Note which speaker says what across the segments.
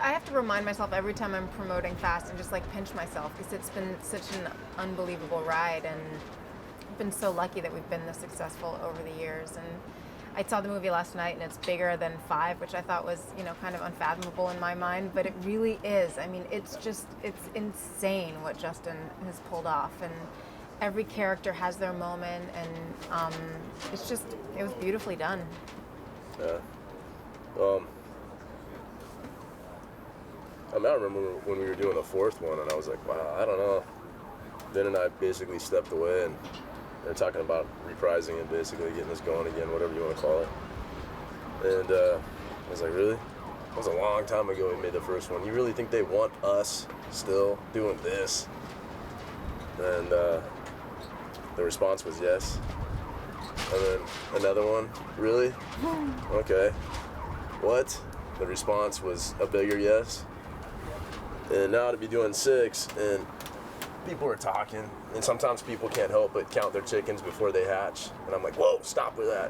Speaker 1: I have to remind myself every time I'm promoting Fast and just like pinch myself because it's been such an unbelievable ride, and I've been so lucky that we've been this successful over the years. And I saw the movie last night, and it's bigger than 5, which I thought was, kind of unfathomable in my mind, but it really is. I mean, it's insane what Justin has pulled off, and every character has their moment, and it was beautifully done.
Speaker 2: Yeah. I remember when we were doing the 4th one, and I was like, wow, I don't know. Vin and I basically stepped away, and they're talking about reprising it, basically getting this going again, whatever you want to call it. And I was like, really? That was a long time ago we made the first one. You really think they want us still doing this? And the response was yes. And then another one, really? Okay. What? The response was a bigger yes. And now to be doing 6, and people are talking, and sometimes people can't help but count their chickens before they hatch. And I'm like, whoa, stop with that.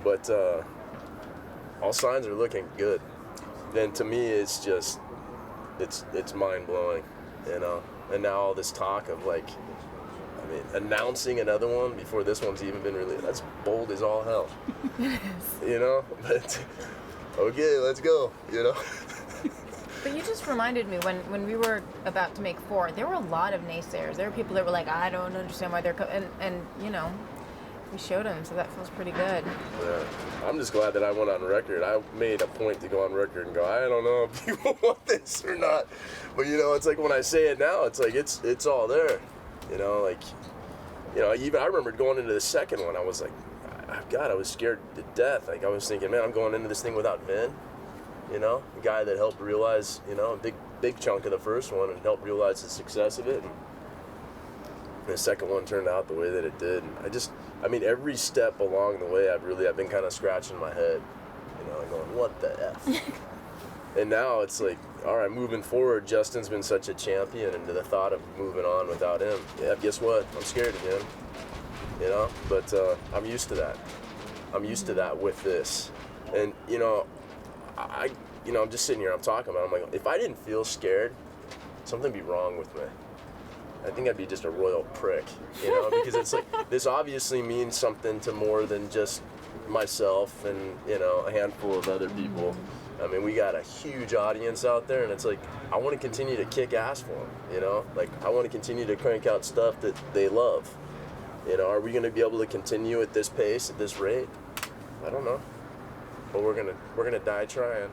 Speaker 2: But all signs are looking good. And to me, it's just, it's mind-blowing, And now all this talk of announcing another one before this one's even been released, that's bold as all hell. But okay, let's go,
Speaker 1: But you just reminded me, when we were about to make 4, there were a lot of naysayers. There were people that were like, I don't understand why they're and we showed them, so that feels pretty good.
Speaker 2: Yeah, I'm just glad that I went on record. I made a point to go on record and go, I don't know if people want this or not. But it's like when I say it now, it's like it's all there. Even I remember going into the 2nd one, I was like, God, I was scared to death. Like I was thinking, man, I'm going into this thing without Vin. The guy that helped realize, a big chunk of the first one and helped realize the success of it. And the 2nd one turned out the way that it did. And every step along the way, I've been kind of scratching my head, going, what the F? And now it's like, all right, moving forward, Justin's been such a champion, and to the thought of moving on without him, yeah, guess what? I'm scared again, But I'm used to that. I'm used to that with this. And, I'm just sitting here, I'm talking about it, I'm like, if I didn't feel scared, something would be wrong with me. I think I'd be just a royal prick, because it's like, this obviously means something to more than just myself and, a handful of other people. We got a huge audience out there, and it's like, I want to continue to kick ass for them, I want to continue to crank out stuff that they love. Are we going to be able to continue at this pace, at this rate? I don't know. But we're gonna die trying.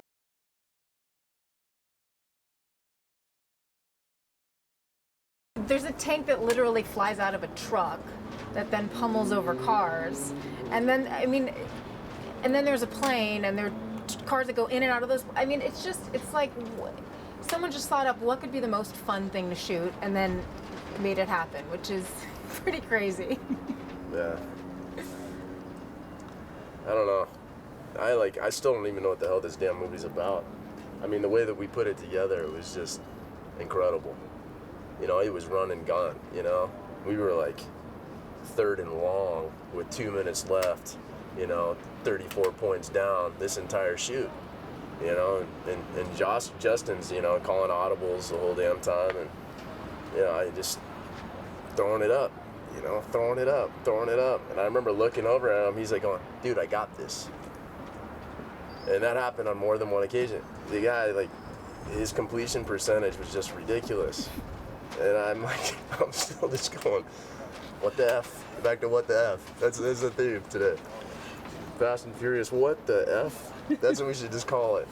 Speaker 1: There's a tank that literally flies out of a truck that then pummels over cars, and then and then there's a plane, and there are cars that go in and out of those. It's like someone just thought up what could be the most fun thing to shoot, and then made it happen, which is pretty crazy.
Speaker 2: Yeah. I don't know. I still don't even know what the hell this damn movie's about. The way that we put it together, it was just incredible. It was run and gun, We were like 3rd and long with 2 minutes left, 34 points down this entire shoot, and Justin's, calling audibles the whole damn time, and, I just throwing it up, throwing it up. And I remember looking over at him, he's like going, dude, I got this. And that happened on more than one occasion. The guy, his completion percentage was just ridiculous. And I'm like, I'm still just going, what the F? Back to what the F. That's the theme today. Fast and Furious, what the F? That's what we should just call it.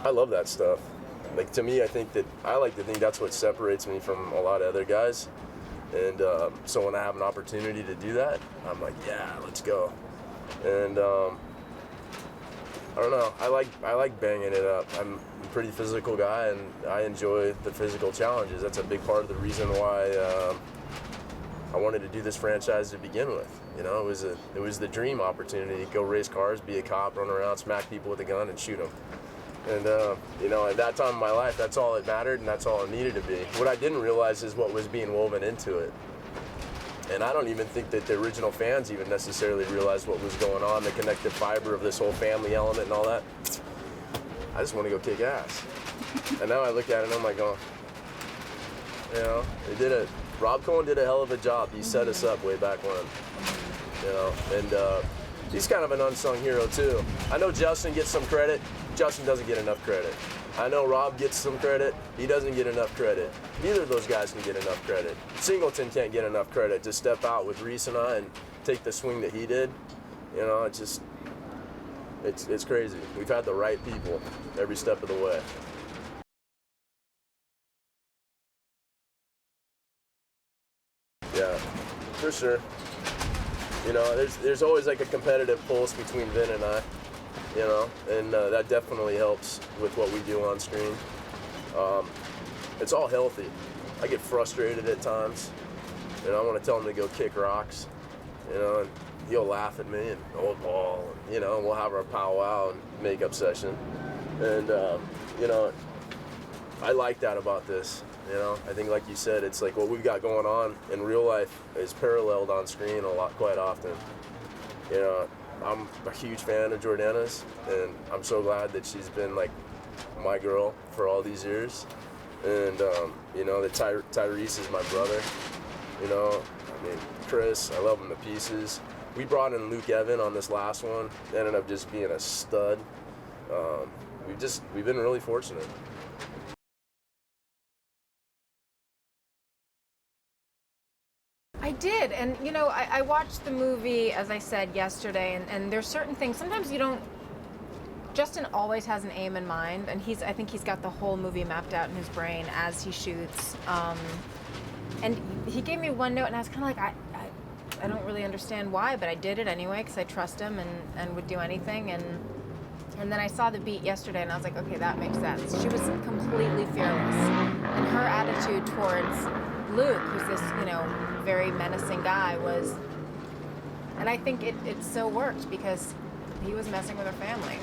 Speaker 2: I love that stuff. To me, I like to think that's what separates me from a lot of other guys. And so when I have an opportunity to do that, I'm like, yeah, let's go. And I don't know, I like banging it up. I'm a pretty physical guy, and I enjoy the physical challenges. That's a big part of the reason why I wanted to do this franchise to begin with. It was the dream opportunity to go race cars, be a cop, run around, smack people with a gun, and shoot them. And, at that time in my life, that's all it mattered, and that's all it needed to be. What I didn't realize is what was being woven into it. And I don't even think that the original fans even necessarily realized what was going on, the connective fiber of this whole family element and all that. I just want to go kick ass. And now I look at it and I'm like, oh, you know, Rob Cohen did a hell of a job. He set us up way back when, you know, and he's kind of an unsung hero too. I know Justin gets some credit. Justin doesn't get enough credit. I know Rob gets some credit. He doesn't get enough credit. Neither of those guys can get enough credit. Singleton can't get enough credit to step out with Reese and I and take the swing that he did. You know, it's crazy. We've had the right people every step of the way. Yeah, for sure. You know, there's always like a competitive pulse between Vin and I, you know, and that definitely helps with what we do on screen. It's all healthy. I get frustrated at times, and I want to tell him to go kick rocks, you know, and he'll laugh at me and old ball, and, you know, we'll have our powwow and makeup session, and you know, I like that about this. You know, I think, like you said, it's like what we've got going on in real life is paralleled on screen quite often. You know, I'm a huge fan of Jordana's, and I'm so glad that she's been like my girl for all these years. And you know, that Tyrese is my brother. You know, I mean, Chris, I love him to pieces. We brought in Luke Evan on this last one. Ended up just being a stud. We've been really fortunate.
Speaker 1: I did, and you know, I watched the movie, as I said yesterday, and there's certain things, sometimes you don't, Justin always has an aim in mind, and I think he's got the whole movie mapped out in his brain as he shoots, and he gave me one note, and I was kind of like, I don't really understand why, but I did it anyway, because I trust him, and would do anything, and then I saw the beat yesterday, and I was like, okay, that makes sense. She was completely fearless, and her attitude towards Luke, who's this, you know, very menacing guy, was, and I think it so worked because he was messing with her family.